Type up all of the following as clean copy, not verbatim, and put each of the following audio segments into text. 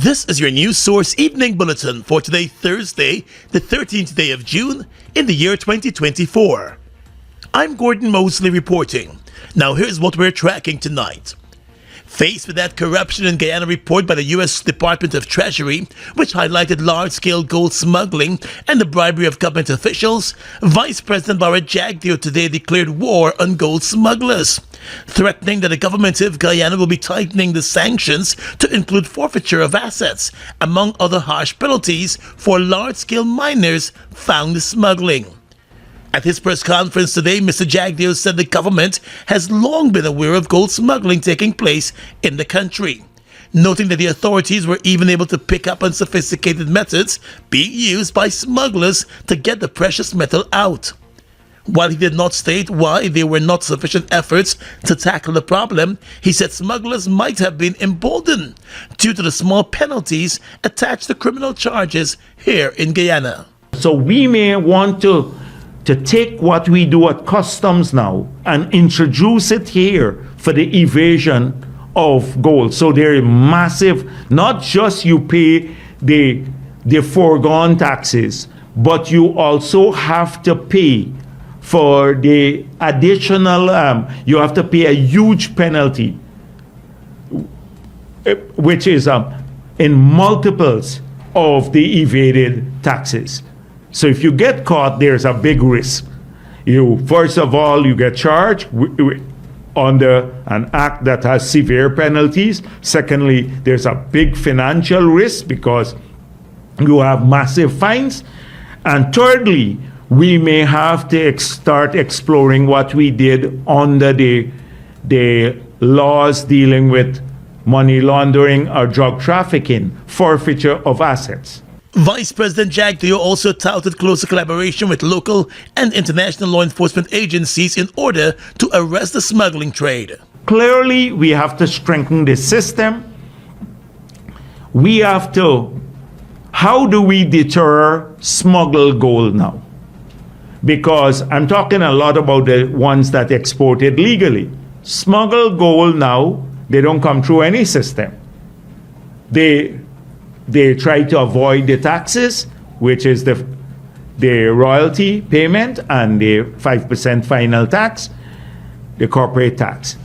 This is your news source evening bulletin for today, Thursday, the 13th day of June in the year 2024. I'm Gordon Mosley reporting. Now here's what we're tracking tonight. Faced with that corruption in Guyana report by the U.S. Department of Treasury, which highlighted large-scale gold smuggling and the bribery of government officials, Vice President Jagdeo today declared war on gold smugglers, threatening that the government of Guyana will be tightening the sanctions to include forfeiture of assets, among other harsh penalties for large-scale miners found smuggling. At his press conference today, Mr. Jagdeo said the government has long been aware of gold smuggling taking place in the country, noting that the authorities were even able to pick up on sophisticated methods being used by smugglers to get the precious metal out. While he did not state why there were not sufficient efforts to tackle the problem, he said smugglers might have been emboldened due to the small penalties attached to criminal charges here in Guyana. So we may want to take what we do at customs now and introduce it here for the evasion of gold. So there is massive, not just you pay the foregone taxes, but you also have to pay for the additional, you have to pay a huge penalty, which is in multiples of the evaded taxes. So if you get caught, there's a big risk. First of all, you get charged under an act that has severe penalties. Secondly, there's a big financial risk because you have massive fines. And thirdly, we may have to start exploring what we did under the laws dealing with money laundering or drug trafficking, forfeiture of assets. Vice President Jagdeo also touted closer collaboration with local and international law enforcement agencies in order to arrest the smuggling trade. Clearly, we have to strengthen the system. We have to, how do we deter smuggled gold now? Because I'm talking a lot about the ones that exported legally. Smuggled gold now, they don't come through any system. They try to avoid the taxes, which is the royalty payment and the 5% final tax, the corporate tax.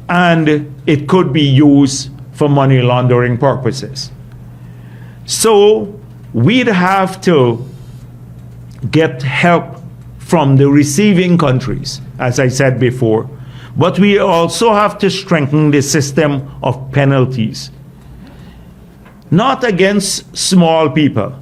And it could be used for money laundering purposes. So we'd have to get help from the receiving countries, as I said before. But we also have to strengthen the system of penalties. Not against small people,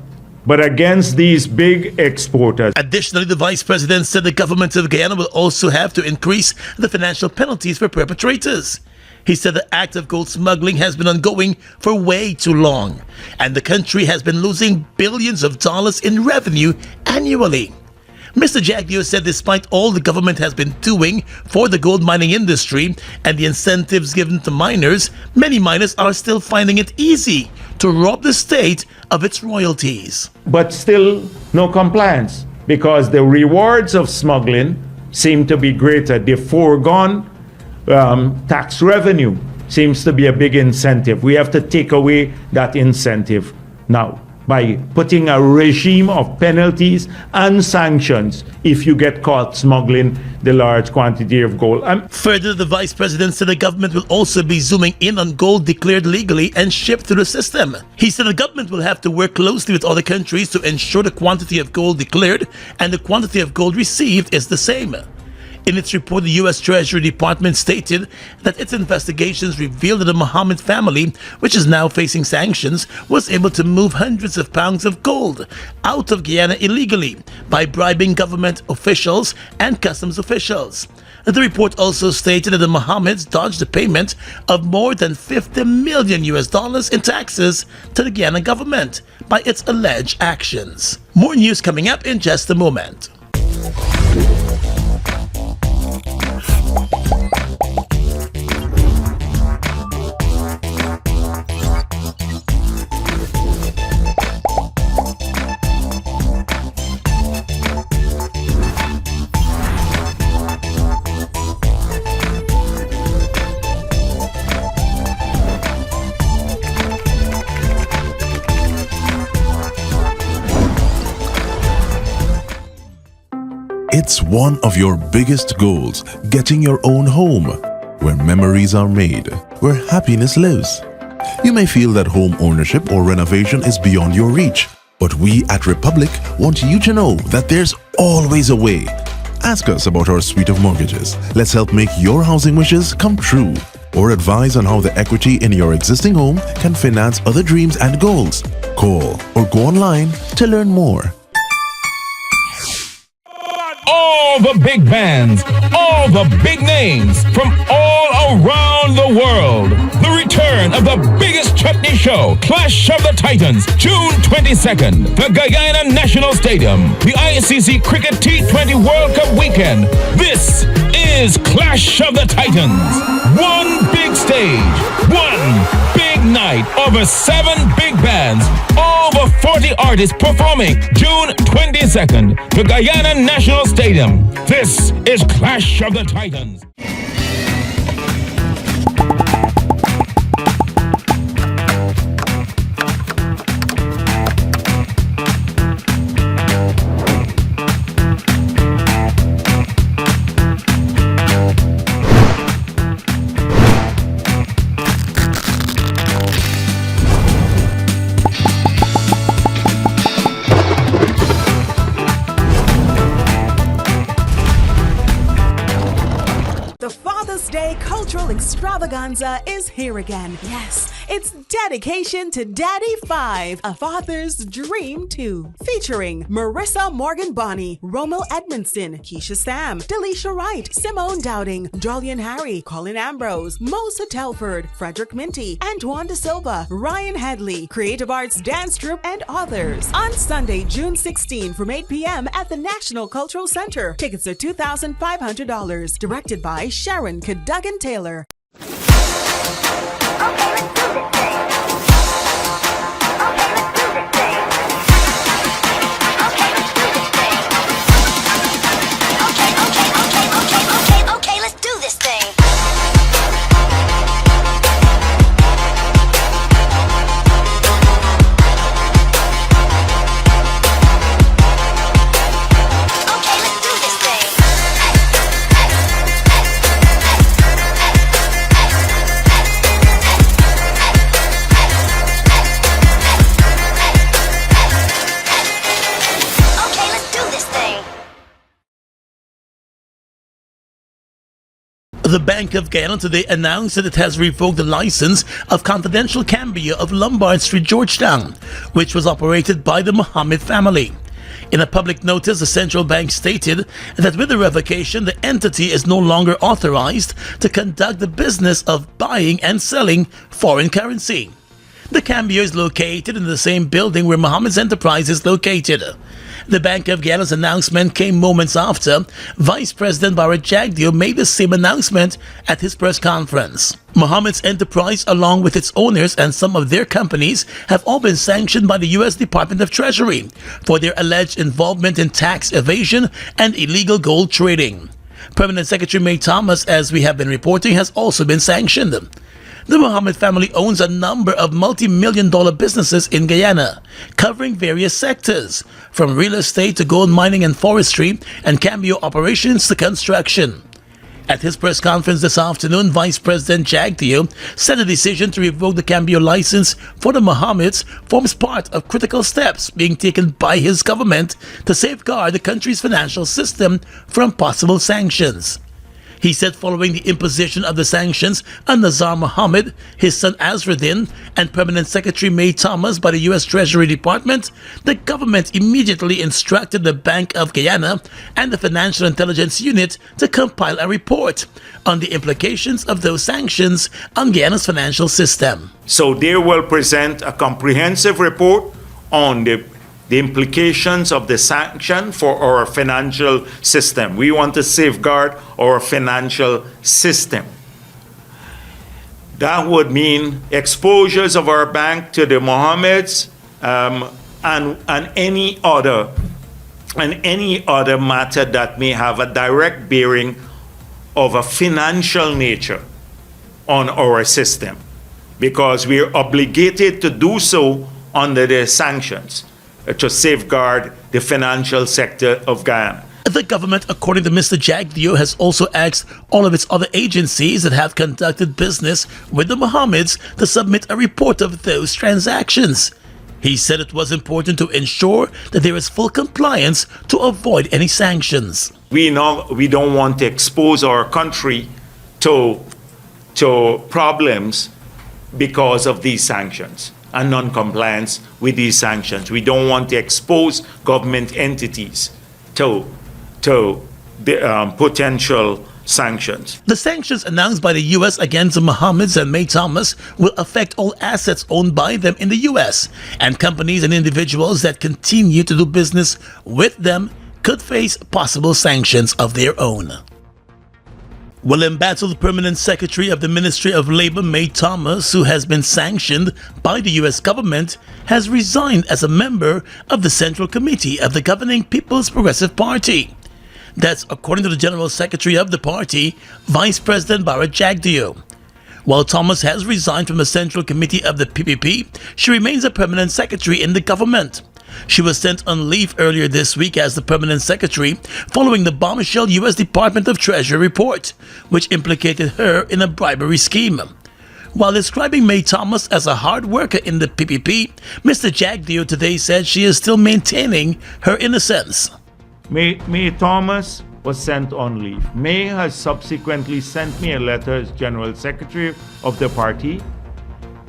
but against these big exporters. Additionally, the Vice President said the government of Guyana will also have to increase the financial penalties for perpetrators. He said the act of gold smuggling has been ongoing for way too long, and the country has been losing billions of dollars in revenue annually. Mr. Jagdeo said despite all the government has been doing for the gold mining industry and the incentives given to miners, many miners are still finding it easy to rob the state of its royalties. But still no compliance, because the rewards of smuggling seem to be greater. The foregone tax revenue seems to be a big incentive. We have to take away that incentive now by putting a regime of penalties and sanctions if you get caught smuggling the large quantity of gold. Further, the Vice President said the government will also be zooming in on gold declared legally and shipped through the system. He said the government will have to work closely with other countries to ensure the quantity of gold declared and the quantity of gold received is the same. In its report, the U.S. Treasury Department stated that its investigations revealed that the Mohammed family, which is now facing sanctions, was able to move hundreds of pounds of gold out of Guyana illegally by bribing government officials and customs officials. The report also stated that the Mohammeds dodged the payment of more than $50 million in taxes to the Guyana government by its alleged actions. More news coming up in just a moment. It's one of your biggest goals, getting your own home, where memories are made, where happiness lives. You may feel that home ownership or renovation is beyond your reach, but we at Republic want you to know that there's always a way. Ask us about our suite of mortgages. Let's help make your housing wishes come true. Or advise on how the equity in your existing home can finance other dreams and goals. Call or go online to learn more. All the big bands, all the big names from all around the world. The return of the biggest chutney show, Clash of the Titans, June 22nd, the Guyana National Stadium, the ICC Cricket T20 World Cup weekend. This is Clash of the Titans. One big stage, one big night, over 7 big bands, over 40 artists performing June 22nd, the Guyana National Stadium. This is Clash of the Titans. Cultural extravaganza is here again. Yes, it's dedication to Daddy 5, a father's dream too. Featuring Marissa Morgan Bonney, Romel Edmondson, Keisha Sam, Delisha Wright, Simone Dowding, Jolyon Harry, Colin Ambrose, Mosa Telford, Frederick Minty, Antoine De Silva, Ryan Headley, Creative Arts Dance Troupe, and others. On Sunday, June 16 from 8 p.m. at the National Cultural Center. Tickets are $2,500. Directed by Sharon Cadogan Taylor. The Bank of Guyana today announced that it has revoked the license of Confidential Cambia of Lombard Street, Georgetown, which was operated by the Mohammed family. In a public notice, the central bank stated that with the revocation, the entity is no longer authorized to conduct the business of buying and selling foreign currency. The Cambio is located in the same building where Mohammed's enterprise is located. The Bank of Guyana's announcement came moments after Vice President Barrett Jagdeo made the same announcement at his press conference. Mohammed's enterprise, along with its owners and some of their companies, have all been sanctioned by the U.S. Department of Treasury for their alleged involvement in tax evasion and illegal gold trading. Permanent Secretary May Thomas, as we have been reporting, has also been sanctioned. The Mohammed family owns a number of multi-million-dollar businesses in Guyana, covering various sectors, from real estate to gold mining and forestry, and Cambio operations to construction. At his press conference this afternoon, Vice President Jagdeo said the decision to revoke the Cambio license for the Mohammeds forms part of critical steps being taken by his government to safeguard the country's financial system from possible sanctions. He said following the imposition of the sanctions on Nazar Mohammed, his son Azruddin, and Permanent Secretary May Thomas by the U.S. Treasury Department, the government immediately instructed the Bank of Guyana and the Financial Intelligence Unit to compile a report on the implications of those sanctions on Guyana's financial system. So they will present a comprehensive report on the implications of the sanction for our financial system. We want to safeguard our financial system. That would mean exposures of our bank to the Mohammeds and any other matter that may have a direct bearing of a financial nature on our system, because we are obligated to do so under the sanctions to safeguard the financial sector of Guyana. The government, according to Mr. Jagdeo, has also asked all of its other agencies that have conducted business with the Mohammeds to submit a report of those transactions. He said it was important to ensure that there is full compliance to avoid any sanctions. We don't want to expose our country to problems because of these sanctions and non-compliance with these sanctions. We don't want to expose government entities to the potential sanctions. The sanctions announced by the U.S. against the Mohammeds and May Thomas will affect all assets owned by them in the U.S., and companies and individuals that continue to do business with them could face possible sanctions of their own. Well, embattled Permanent Secretary of the Ministry of Labor, May Thomas, who has been sanctioned by the U.S. government, has resigned as a member of the Central Committee of the governing People's Progressive Party. That's according to the General Secretary of the party, Vice President Bharat Jagdeo. While Thomas has resigned from the Central Committee of the PPP, she remains a permanent secretary in the government. She was sent on leave earlier this week as the permanent secretary following the bombshell U.S. Department of Treasury report, which implicated her in a bribery scheme. While describing May Thomas as a hard worker in the PPP, Mr. Jagdeo today said she is still maintaining her innocence. May Thomas was sent on leave. May has subsequently sent me a letter as General Secretary of the party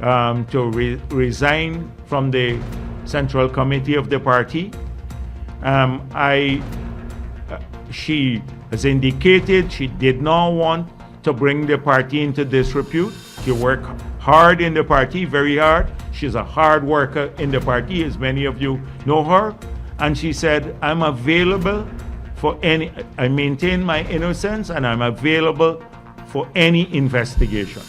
to resign from the Central Committee of the party. She has indicated she did not want to bring the party into disrepute. She worked hard in the party, very hard. She's a hard worker in the party, as many of you know her. And she said, I'm available for I maintain my innocence and I'm available for any investigation.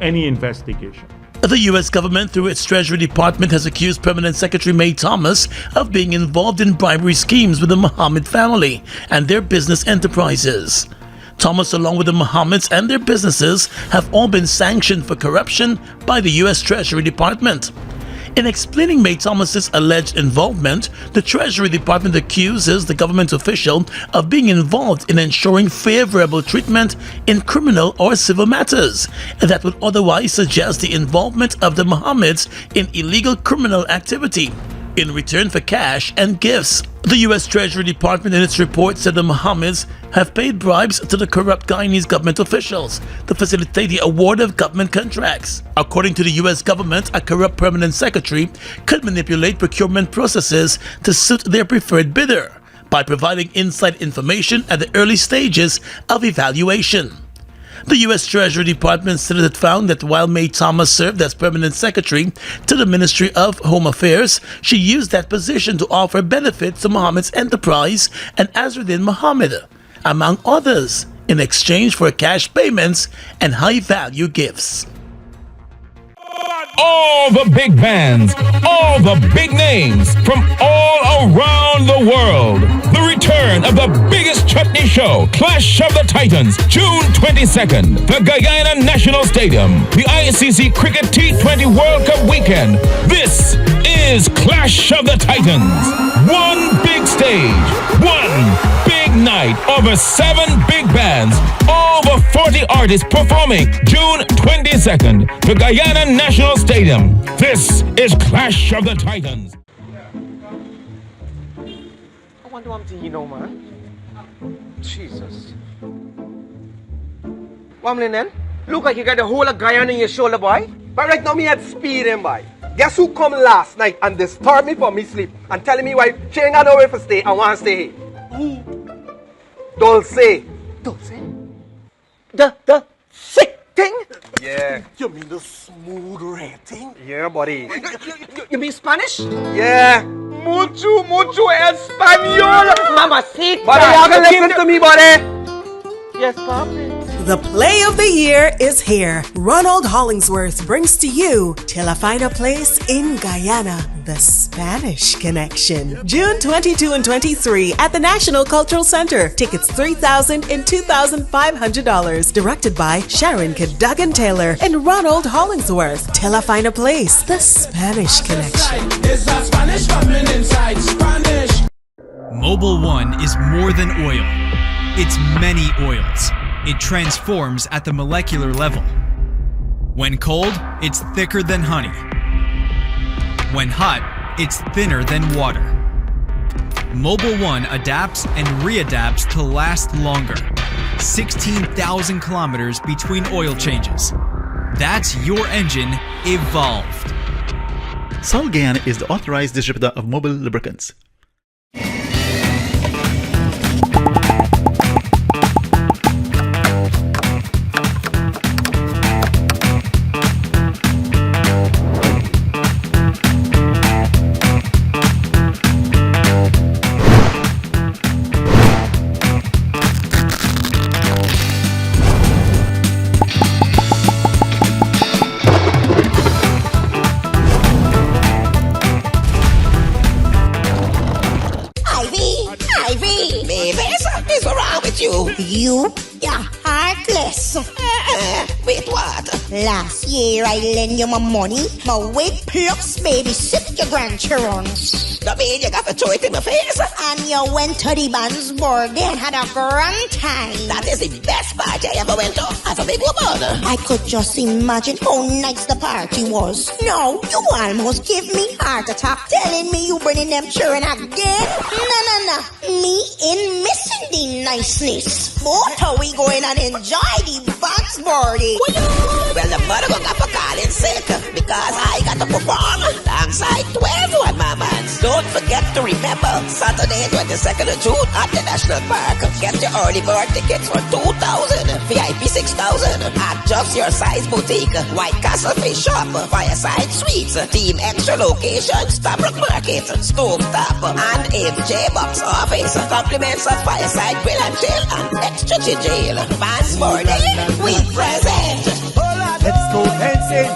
Any investigation. The U.S. government, through its Treasury Department, has accused Permanent Secretary May Thomas of being involved in bribery schemes with the Mohammed family and their business enterprises. Thomas, along with the Mohammeds and their businesses, have all been sanctioned for corruption by the U.S. Treasury Department. In explaining May Thomas's alleged involvement, the Treasury Department accuses the government official of being involved in ensuring favorable treatment in criminal or civil matters that would otherwise suggest the involvement of the Mohammeds in illegal criminal activity in return for cash and gifts. The U.S. Treasury Department in its report said the Mohammeds have paid bribes to the corrupt Guyanese government officials to facilitate the award of government contracts. According to the U.S. government, a corrupt permanent secretary could manipulate procurement processes to suit their preferred bidder by providing inside information at the early stages of evaluation. The U.S. Treasury Department said it found that while May Thomas served as permanent secretary to the Ministry of Home Affairs, she used that position to offer benefits to Mohammed's enterprise and Azruddin Mohammed, among others, in exchange for cash payments and high-value gifts. All the big bands, all the big names from all around the world. The return of the biggest chutney show, Clash of the Titans, June 22nd, the Guyana National Stadium, the ICC Cricket T20 World Cup weekend. This is Clash of the Titans. One big stage, one big night, over 7 big bands, over 40 artists performing June 22nd, the Guyana National Stadium. This is Clash of the Titans. I wonder what you know, man. Jesus. Wamlin then? Look like you got the whole of Guyana in your shoulder, boy. But right now me had speed him, boy. Guess who come last night and disturbed me for me sleep and telling me why she ain't got nowhere to stay and want to stay here? Who? Dulce. Dulce? The sick thing? Yeah. You mean the smooth red thing? Yeah, buddy. You mean Spanish? Yeah. Mucho español. Mamacita. Buddy, you can listen to me, buddy. Yes, Papi. The play of the year is here. Ronald Hollingsworth brings to you Till I Find a Place in Guyana, the Spanish Connection. June 22 and 23 at the National Cultural Center. Tickets $3,000 and $2,500. Directed by Sharon Cadogan Taylor and Ronald Hollingsworth. Till I Find a Place, the Spanish Connection. It's a Spanish coming inside Spanish. Mobil 1 is more than oil. It's many oils. It transforms at the molecular level. When cold, it's thicker than honey. When hot, it's thinner than water. Mobil 1 adapts and readapts to last longer. 16,000 kilometers between oil changes. That's your engine evolved. Sol Guyana is the authorized distributor of Mobil lubricants. You? You're heartless. Wait, what? Last year I lent you my money, my weight plus babysit your grandchildren. That mean you got to throw it in my face? And you went to the band's birthday and had a grand time. That is the best party I ever went to as a big woman. I could just imagine how nice the party was. No, you almost give me heart attack telling me you bringing them children again. No. Me in missing the niceness. But how we going and enjoy the band's birthday? Well, the mother got for calling sick because I got to perform alongside 12 mamas. Don't forget to remember Saturday 22nd of June at the National Park. Get your early bird tickets for 2,000, VIP 6,000 at Just Your Size Boutique, White Castle Fish Shop, Fireside Suites, Team Extra Location, Stabrook Market, Stove Top, and AJ Box Office. Compliments of Fireside Grill and Chill and Extra Jail. Fans birthday, we present. Let's go dancing.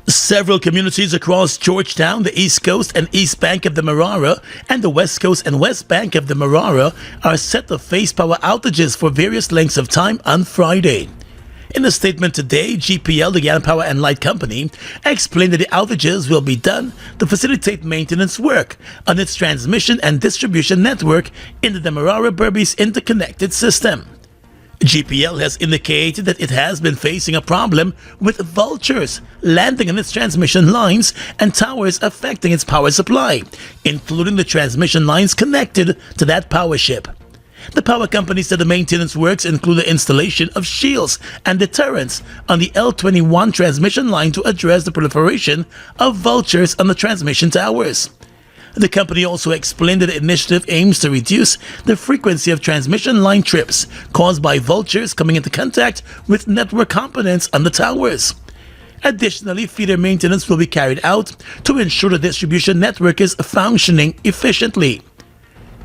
Several communities across Georgetown, the East Coast and East Bank of the Marara, and the West Coast and West Bank of the Marara are set to face power outages for various lengths of time on Friday. In a statement today, GPL, the Guyana Power and Light Company, explained that the outages will be done to facilitate maintenance work on its transmission and distribution network in the Demerara-Berbice interconnected system. GPL has indicated that it has been facing a problem with vultures landing on its transmission lines and towers affecting its power supply, including the transmission lines connected to that power ship. The power company said the maintenance works include the installation of shields and deterrents on the L21 transmission line to address the proliferation of vultures on the transmission towers. The company also explained that the initiative aims to reduce the frequency of transmission line trips caused by vultures coming into contact with network components on the towers. Additionally, feeder maintenance will be carried out to ensure the distribution network is functioning efficiently.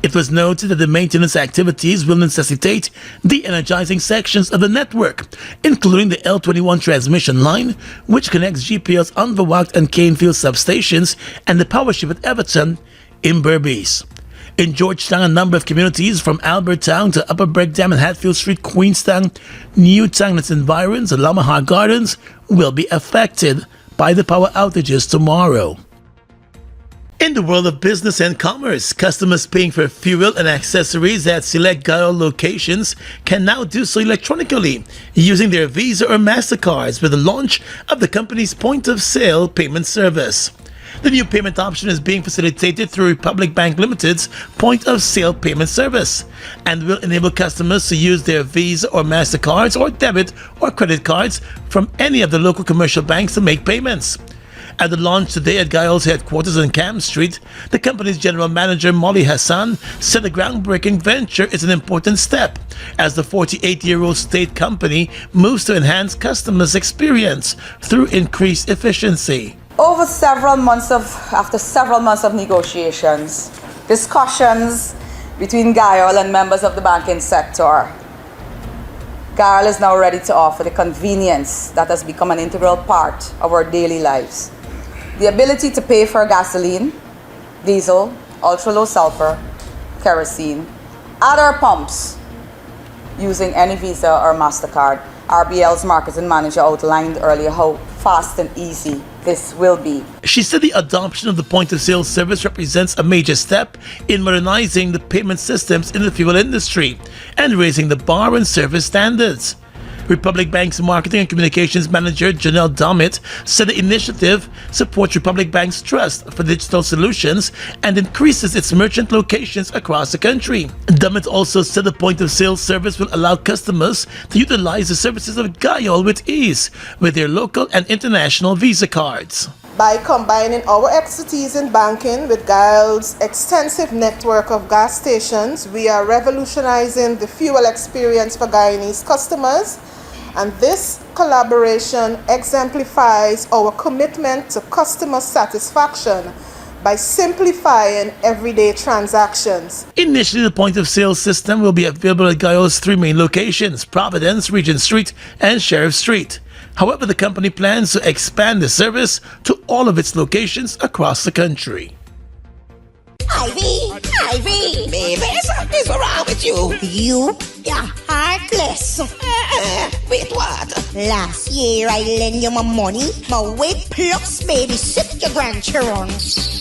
It was noted that the maintenance activities will necessitate de-energizing sections of the network, including the L21 transmission line, which connects GPL's Unverwacht and Canefield substations and the power ship at Everton in Berbice. In Georgetown, a number of communities from Albertown to Upper Breakdam and Hatfield Street, Queenstown, Newtown and its environs, and Lamahar Gardens will be affected by the power outages tomorrow. In the world of business and commerce, customers paying for fuel and accessories at select Guyana locations can now do so electronically using their Visa or MasterCards with the launch of the company's point-of-sale payment service. The new payment option is being facilitated through Republic Bank Limited's point-of-sale payment service and will enable customers to use their Visa or MasterCards or debit or credit cards from any of the local commercial banks to make payments. At the launch today at Guyana's headquarters on Cam Street, the company's general manager Molly Hassan said the groundbreaking venture is an important step as the 48-year-old state company moves to enhance customers' experience through increased efficiency. After several months of negotiations, discussions between GAIL and members of the banking sector, GAIL is now ready to offer the convenience that has become an integral part of our daily lives. The ability to pay for gasoline, diesel, ultra-low sulfur, kerosene, at our pumps using any Visa or MasterCard. RBL's marketing manager outlined earlier how fast and easy this will be. She said the adoption of the point-of-sale service represents a major step in modernizing the payment systems in the fuel industry and raising the bar on service standards. Republic Bank's Marketing and Communications Manager Janelle Dummett said the initiative supports Republic Bank's trust for digital solutions and increases its merchant locations across the country. Dummett also said the point-of-sale service will allow customers to utilize the services of Guyana with ease with their local and international Visa cards. By combining our expertise in banking with Guyana's extensive network of gas stations, we are revolutionizing the fuel experience for Guyanese customers. And this collaboration exemplifies our commitment to customer satisfaction by simplifying everyday transactions. Initially, the point-of-sale system will be available at Guyana's three main locations: Providence, Regent Street, and Sheriff Street. However, the company plans to expand the service to all of its locations across the country. Ivy, baby, something's wrong with you. You're heartless. Wait, what? Last year I lent you my money, my weight plus babysit your grandchildren.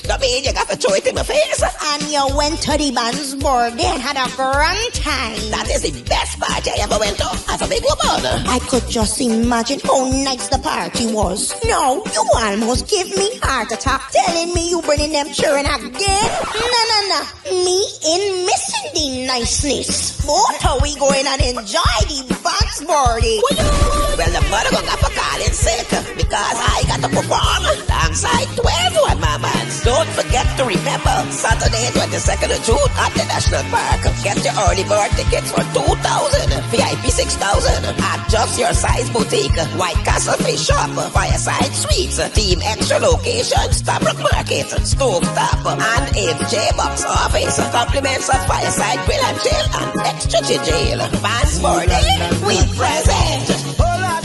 That mean you got to throw it in my face? And you went to the band's birthday and had a grand time. That is the best party I ever went to as a big woman. I could just imagine how nice the party was. No, you almost give me heart attack telling me you bringing them children again. No. Me in missing the niceness. What are we going and enjoy the band's birthday? Well, the mother gonna have to call in sick because I got to perform alongside 12 mamas. Don't forget to remember Saturday 22nd of June at the National Park. Get your early bird tickets for $2,000, VIP $6,000 at Just Your Size Boutique, White Castle Fish Shop, Fireside Suites, Team Extra Location, Stabrook Market, Stove Top, and AJ Box Office. Compliments of Fireside Grill and Chill and Extra Jail. Fans birthday, we present.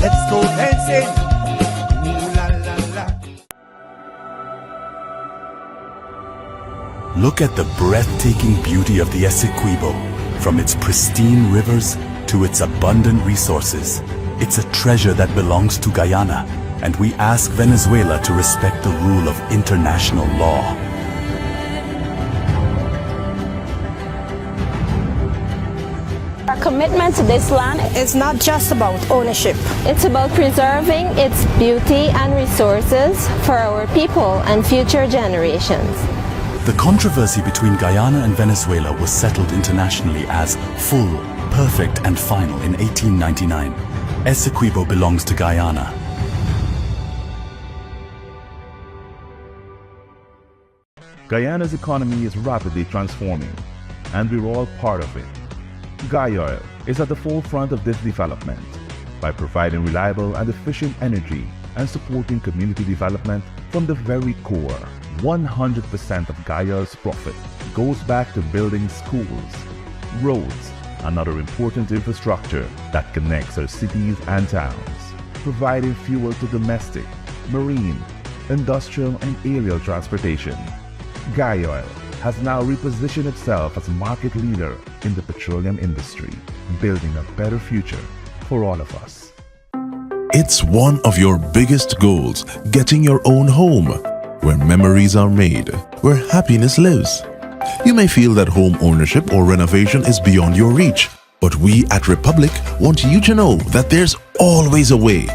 Let's go dancing. Ooh, la, la, la. Look at the breathtaking beauty of the Essequibo. From its pristine rivers to its abundant resources, it's a treasure that belongs to Guyana, and we ask Venezuela to respect the rule of international law. Our commitment to this land is not just about ownership. It's about preserving its beauty and resources for our people and future generations. The controversy between Guyana and Venezuela was settled internationally as full, perfect, and final in 1899. Essequibo belongs to Guyana. Guyana's economy is rapidly transforming, and we're all part of it. Guyana is at the forefront of this development by providing reliable and efficient energy and supporting community development from the very core. 100% of Guyana's profit goes back to building schools, roads, and other important infrastructure that connects our cities and towns, providing fuel to domestic, marine, industrial, and aerial transportation. Guyana has now repositioned itself as a market leader in the petroleum industry, building a better future for all of us. It's one of your biggest goals, getting your own home, where memories are made, where happiness lives. You may feel that home ownership or renovation is beyond your reach, but we at Republic want you to know that there's always a way.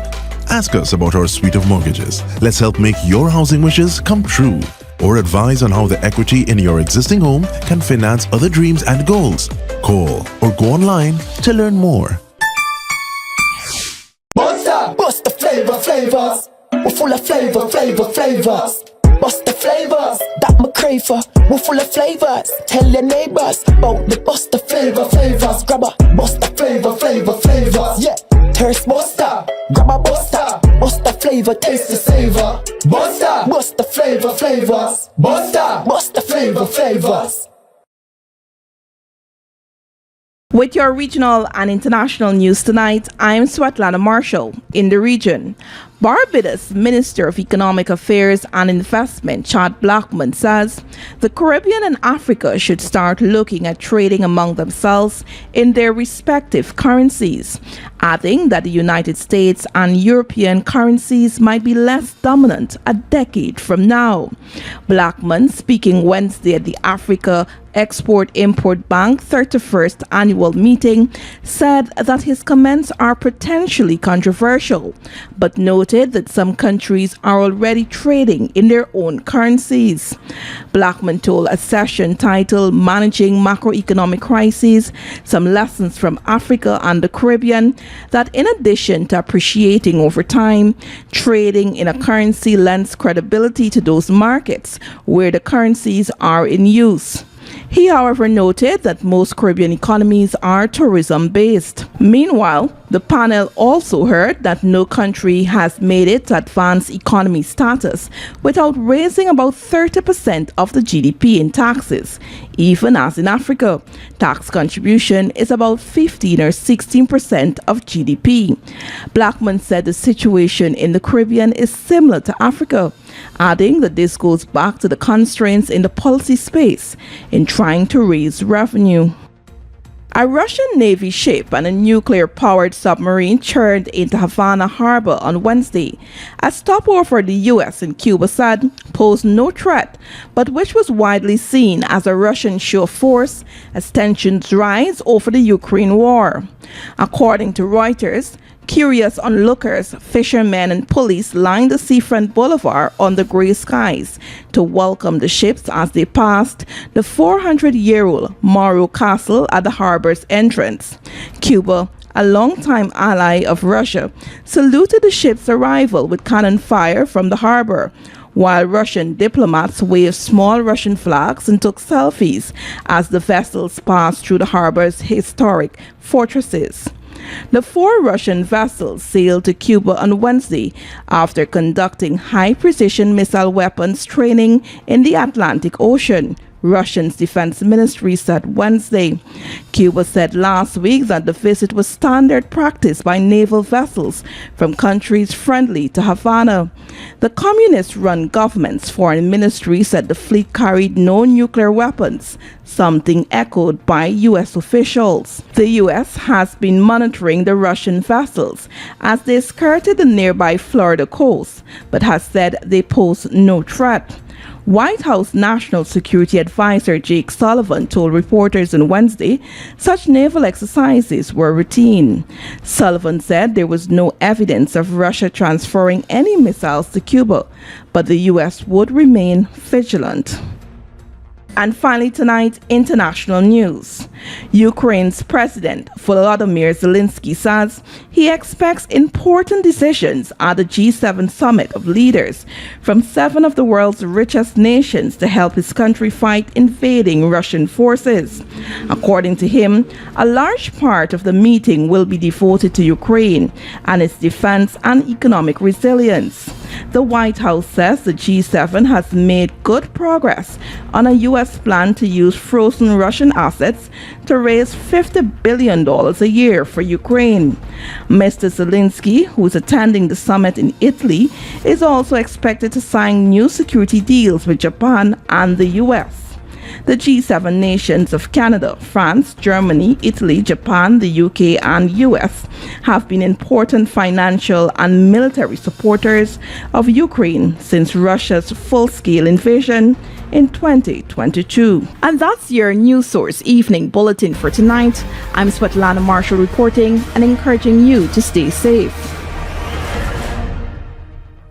Ask us about our suite of mortgages. Let's help make your housing wishes come true. Or advise on how the equity in your existing home can finance other dreams and goals. Call or go online to learn more. Bust the flavors. We're full of flavors. Bust the flavors, that my crave for. We're full of flavors. Tell your neighbors about the bust the flavors. Grab a bust the flavors. Yeah, thirst buster. Grab a buster. Bust the flavor, taste the savor. Bust the flavors. Bust the flavors. With your regional and international news tonight, I'm Svetlana Marshall in the region. Barbados Minister of Economic Affairs and Investment Chad Blackman says the Caribbean and Africa should start looking at trading among themselves in their respective currencies, adding that the United States and European currencies might be less dominant a decade from now. Blackman, speaking Wednesday at the Africa Export-Import Bank 31st annual meeting, said that his comments are potentially controversial, but noted that some countries are already trading in their own currencies. Blackman told a session titled Managing Macroeconomic Crises, Some Lessons from Africa and the Caribbean, that in addition to appreciating over time, trading in a currency lends credibility to those markets where the currencies are in use. He, however, noted that most Caribbean economies are tourism-based. Meanwhile, the panel also heard that no country has made it to advanced economy status without raising about 30% of the GDP in taxes, even as in Africa, tax contribution is about 15 or 16% of GDP. Blackman said the situation in the Caribbean is similar to Africa, adding that this goes back to the constraints in the policy space in trying to raise revenue. A Russian Navy ship and a nuclear-powered submarine churned into Havana harbor on Wednesday. A stopover the U.S. and Cuba said posed no threat, but which was widely seen as a Russian show of force as tensions rise over the Ukraine war. According to Reuters, curious onlookers, fishermen and police lined the seafront boulevard under grey skies to welcome the ships as they passed the 400-year-old Morro Castle at the harbor's entrance. Cuba, a longtime ally of Russia, saluted the ship's arrival with cannon fire from the harbor, while Russian diplomats waved small Russian flags and took selfies as the vessels passed through the harbor's historic fortresses. The 4 Russian vessels sailed to Cuba on Wednesday after conducting high-precision missile weapons training in the Atlantic Ocean, Russia's defense ministry said Wednesday. Cuba said last week that the visit was standard practice by naval vessels from countries friendly to Havana. The communist-run government's foreign ministry said the fleet carried no nuclear weapons, something echoed by U.S. officials. The U.S. has been monitoring the Russian vessels as they skirted the nearby Florida coast, but has said they pose no threat. White House National Security Advisor Jake Sullivan told reporters on Wednesday such naval exercises were routine. Sullivan said there was no evidence of Russia transferring any missiles to Cuba, but the U.S. would remain vigilant. And finally tonight, international news. Ukraine's President Volodymyr Zelensky says he expects important decisions at the G7 summit of leaders from 7 of the world's richest nations to help his country fight invading Russian forces. According to him, a large part of the meeting will be devoted to Ukraine and its defense and economic resilience. The White House says the G7 has made good progress on a U.S. plan to use frozen Russian assets to raise $50 billion a year for Ukraine. Mr. Zelensky, who is attending the summit in Italy, is also expected to sign new security deals with Japan and the U.S. The G7 nations of Canada, France, Germany, Italy, Japan, the UK and US have been important financial and military supporters of Ukraine since Russia's full-scale invasion in 2022. And that's your News Source Evening Bulletin for tonight. I'm Svetlana Marshall reporting and encouraging you to stay safe.